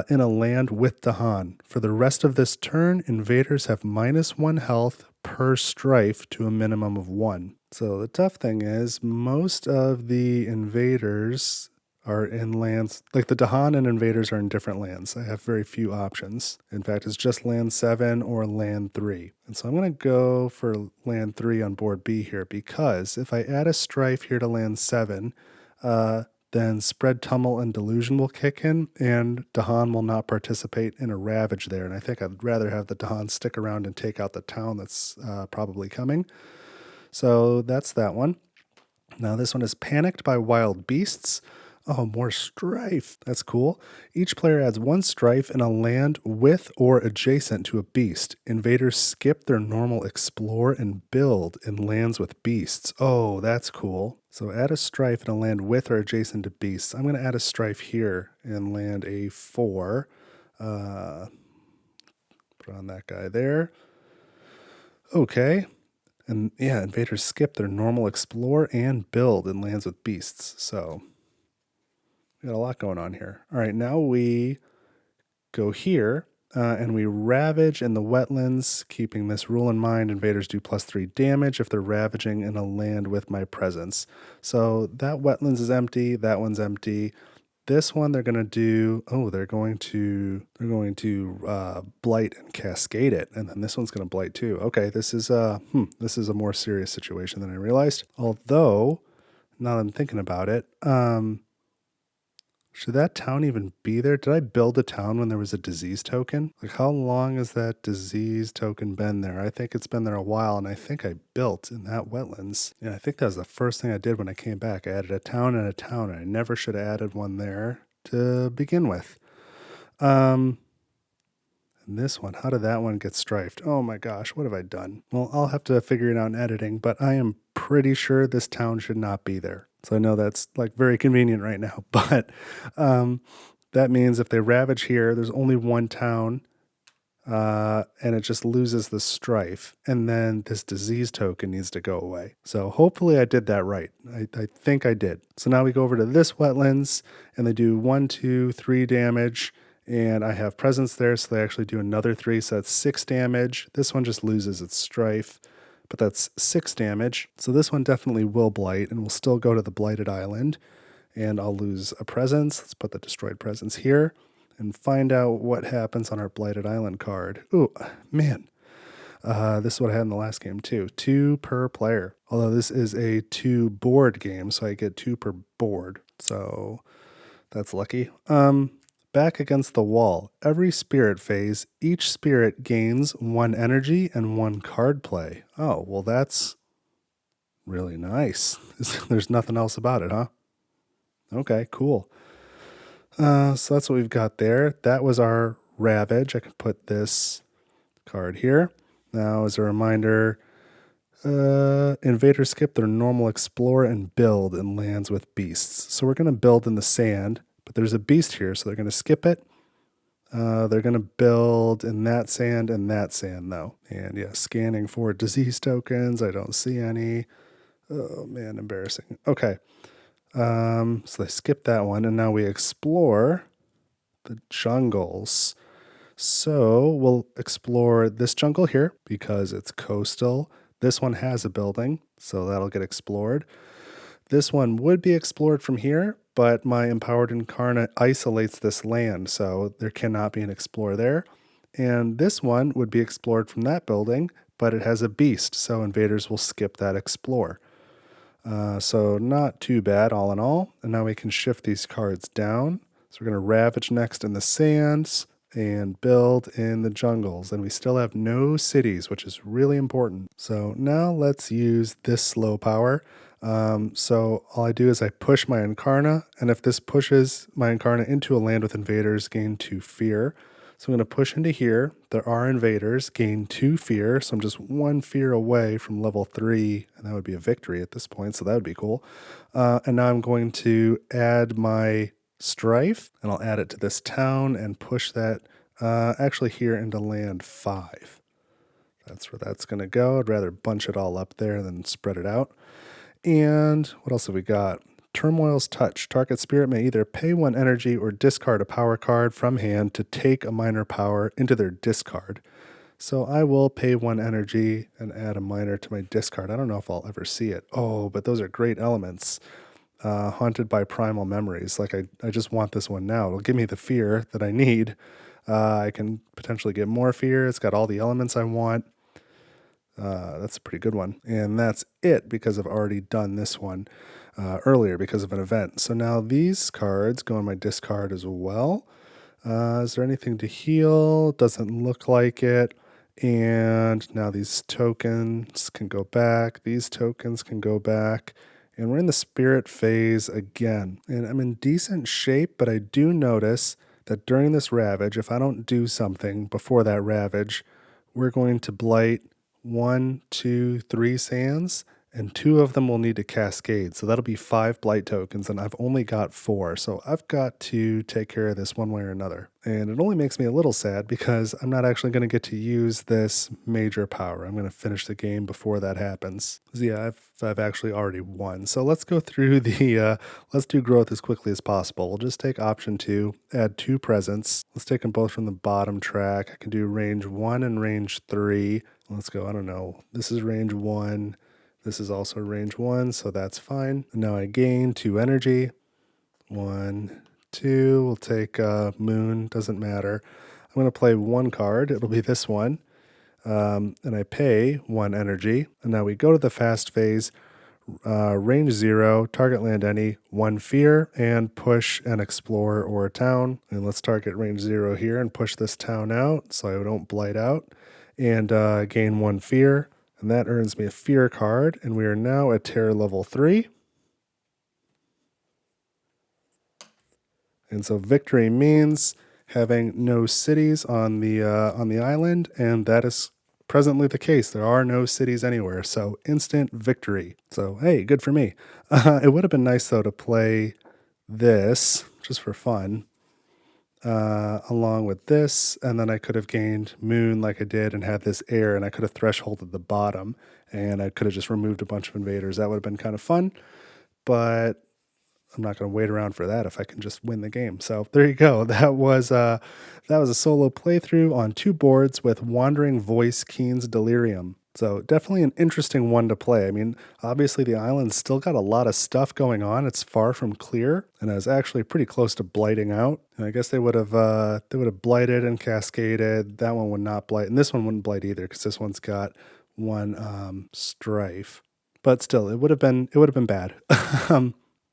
in a land with Dahan. For the rest of this turn, invaders have -1 health per strife to a minimum of 1. So the tough thing is most of the invaders are in lands, like the Dahan and invaders are in different lands. I have very few options. In fact, it's just land 7 or land 3. And so I'm going to go for land 3 on board B here, because if I add a strife here to land 7, then Spread Tumult and Delusion will kick in, and Dahan will not participate in a Ravage there. And I think I'd rather have the Dahan stick around and take out the town that's probably coming. So that's that one. Now this one is Panicked by Wild Beasts. Oh, more strife. That's cool. Each player adds 1 strife in a land with or adjacent to a beast. Invaders skip their normal explore and build in lands with beasts. Oh, that's cool. So add a strife in a land with or adjacent to beasts. I'm going to add a strife here in land A4. Put on that guy there. Okay. And yeah, invaders skip their normal explore and build in lands with beasts. So we got a lot going on here. All right, now we go here and we ravage in the wetlands, keeping this rule in mind. Invaders do +3 damage if they're ravaging in a land with my presence. So that wetlands is empty, that one's empty. This one they're going to do, they're going to blight and cascade it, and then this one's going to blight too. Okay, this is a more serious situation than I realized. Although, now that I'm thinking about it, should that town even be there? Did I build a town when there was a disease token? Like, how long has that disease token been there? I think it's been there a while, and I think I built in that wetlands. Yeah, I think that was the first thing I did when I came back. I added a town and I never should have added one there to begin with. And this one, how did that one get strifed? Oh my gosh, what have I done? Well, I'll have to figure it out in editing, but I am pretty sure this town should not be there. So I know that's like very convenient right now, but that means if they ravage here, there's only 1 town, and it just loses the strife, and then this disease token needs to go away. So hopefully I did that right. I think I did. So now we go over to this wetlands, and they do 1, 2, 3 damage, and I have presence there, so they actually do another 3, so that's 6 damage. This one just loses its strife, but that's 6 damage. So this one definitely will blight, and we'll still go to the blighted island, and I'll lose a presence. Let's put the destroyed presence here and find out what happens on our blighted island card. Ooh, man. This is what I had in the last game too. 2 per player. Although this is a 2 board game, so I get 2 per board. So that's lucky. Back against the wall. Every spirit phase, each spirit gains 1 energy and 1 card play. Oh, well that's really nice. There's nothing else about it, huh? Okay, cool. So that's what we've got there. That was our Ravage. I can put this card here. Now, as a reminder, invaders skip their normal explore and build in lands with beasts. So we're going to build in the sand, but there's a beast here, so they're going to skip it. They're going to build in that sand and that sand, though. And yeah, scanning for disease tokens. I don't see any. Oh, man, embarrassing. Okay. So they skip that one, and now we explore the jungles. So we'll explore this jungle here because it's coastal. This one has a building, so that'll get explored. This one would be explored from here, but my empowered Incarna isolates this land, so there cannot be an explore there. And this one would be explored from that building, but it has a beast, so invaders will skip that explore. So not too bad all in all. And now we can shift these cards down. So we're going to ravage next in the sands and build in the jungles. And we still have no cities, which is really important. So now let's use this slow power. So all I do is I push my Incarna, and if this pushes my Incarna into a land with invaders, gain 2 fear. So I'm going to push into here. There are invaders, gain 2 fear. So I'm just 1 fear away from level 3, and that would be a victory at this point. So that would be cool. And now I'm going to add my strife, and I'll add it to this town and push that actually here into land 5. That's where that's going to go. I'd rather bunch it all up there than spread it out. And what else have we got? Turmoil's Touch. Target spirit may either pay 1 energy or discard a power card from hand to take a minor power into their discard. So I will pay 1 energy and add a minor to my discard. I don't know if I'll ever see it. Oh, but those are great elements. Haunted by Primal Memories. Like I just want this one now. It'll give me the fear that I need. I can potentially get more fear. It's got all the elements I want. That's a pretty good one. And that's it because I've already done this one earlier because of an event. So now these cards go in my discard as well. Is there anything to heal? Doesn't look like it. And now these tokens can go back. These tokens can go back. And we're in the spirit phase again. And I'm in decent shape, but I do notice that during this ravage, if I don't do something before that ravage, we're going to blight 1, 2, 3 sands, and 2 of them will need to cascade. So that'll be 5 blight tokens, and I've only got 4. So I've got to take care of this one way or another. And it only makes me a little sad because I'm not actually going to get to use this major power. I'm going to finish the game before that happens. So yeah, I've actually already won. So let's go through the, let's do growth as quickly as possible. We'll just take option 2, add 2 presents. Let's take them both from the bottom track. I can do range 1 and range 3. Let's go, I don't know. This is range 1. This is also range 1, so that's fine. And now I gain 2 energy. 1, 2. We'll take Moon, doesn't matter. I'm going to play 1 card. It'll be this one. And I pay 1 energy. And now we go to the fast phase. Range 0, target land any, 1 fear, and push an explorer or a town. And let's target range 0 here and push this town out so I don't blight out. And gain 1 fear. And that earns me a fear card, and we are now at terror level 3. And so victory means having no cities on the island, and that is presently the case. There are no cities anywhere, so instant victory. So hey, good for me. It would have been nice though to play this just for fun. Along with this, and then I could have gained Moon like I did and had this air, and I could have thresholded the bottom, and I could have just removed a bunch of invaders. That would have been kind of fun, but I'm not going to wait around for that if I can just win the game. So there you go. That was a solo playthrough on 2 boards with Wandering Voice Keens Delirium. So definitely an interesting one to play. I mean, obviously the island's still got a lot of stuff going on. It's far from clear, and I was actually pretty close to blighting out. And I guess they would have blighted and cascaded. That one would not blight, and this one wouldn't blight either because this one's got 1 strife. But still, it would have been bad.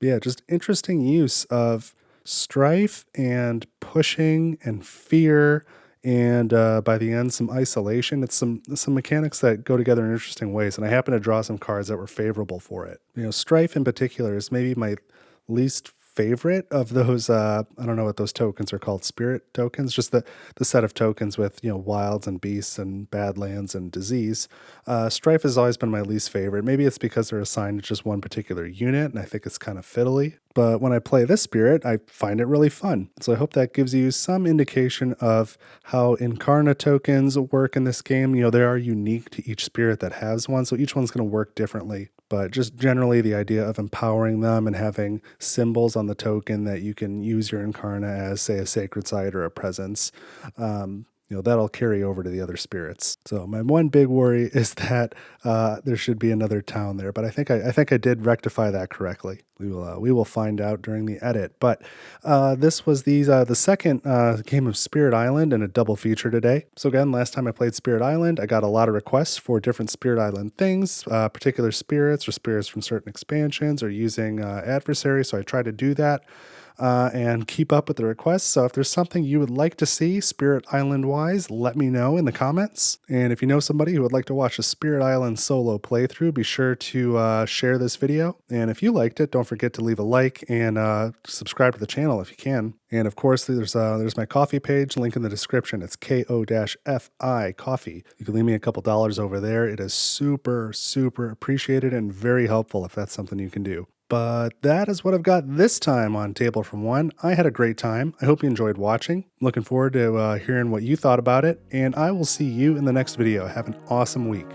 Yeah, just interesting use of strife and pushing and fear. And by the end, some isolation. It's some mechanics that go together in interesting ways. And I happen to draw some cards that were favorable for it. You know, Strife in particular is maybe my least favorite of those. I don't know what those tokens are called. Spirit tokens, just the set of tokens with, you know, wilds and beasts and badlands and disease. Strife has always been my least favorite. Maybe it's because they're assigned to just one particular unit, and I think it's kind of fiddly. But when I play this spirit, I find it really fun. So I hope that gives you some indication of how Incarna tokens work in this game. You know, they are unique to each spirit that has one, so each one's going to work differently. But just generally the idea of empowering them and having symbols on the token that you can use your Incarna as, say, a sacred site or a presence. that'll carry over to the other spirits. So my one big worry is that there should be another town there, but I think I did rectify that correctly. We will find out during the edit. But this was the second game of Spirit Island and a double feature today. So again, last time I played Spirit Island, I got a lot of requests for different Spirit Island things, particular spirits or spirits from certain expansions or using adversaries. So I tried to do that. And keep up with the requests. So if there's something you would like to see Spirit Island wise, let me know in the comments. And if you know somebody who would like to watch a Spirit Island solo playthrough, be sure to share this video. And if you liked it, don't forget to leave a like and subscribe to the channel if you can. And of course, there's my coffee page, link in the description. It's KO-FI Coffee. You can leave me a couple dollars over there. It is super, super appreciated and very helpful if that's something you can do. But that is what I've got this time on Table from One. I had a great time. I hope you enjoyed watching. Looking forward to hearing what you thought about it, and I will see you in the next video. Have an awesome week.